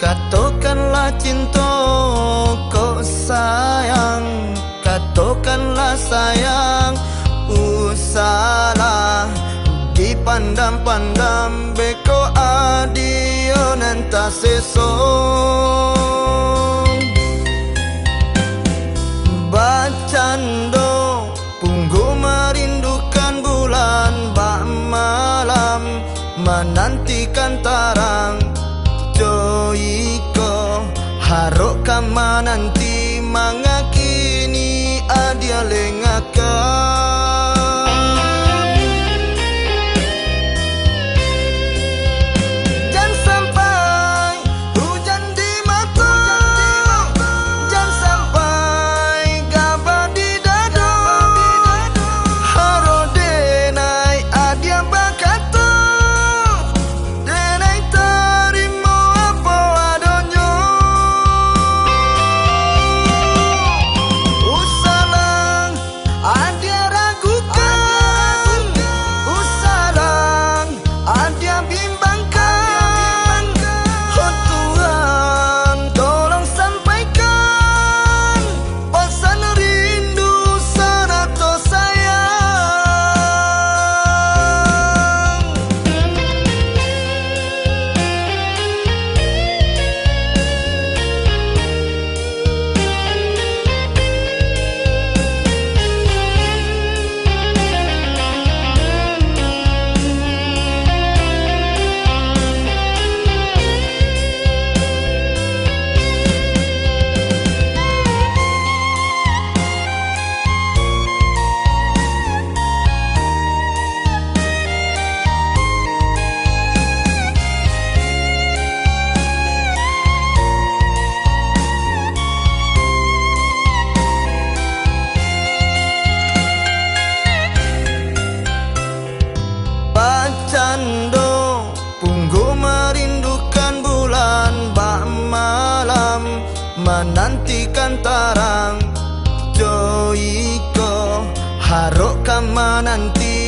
Katakanlah cinta kau sayang, katakanlah sayang, usahlah dipandang-pandang beko adio nanta sesong. Bacando punggu merindukan bulan, bak malam menantikan tarang. Joiko harok kama nanti mangakini adia lengakan. Jangan sampai hujan di mata, jangan sampai gabah di dada. Haro denai adia bakata, denai tarimo apa adonyo. Usalang adia ragukan, usalang adia bimbangkan. Oh Tuhan, tolong sampaikan pesan rindu sanato sayang. Bacando punggu merindukan bulan, bak malam menantikan tarang. Joiko harok kama nanti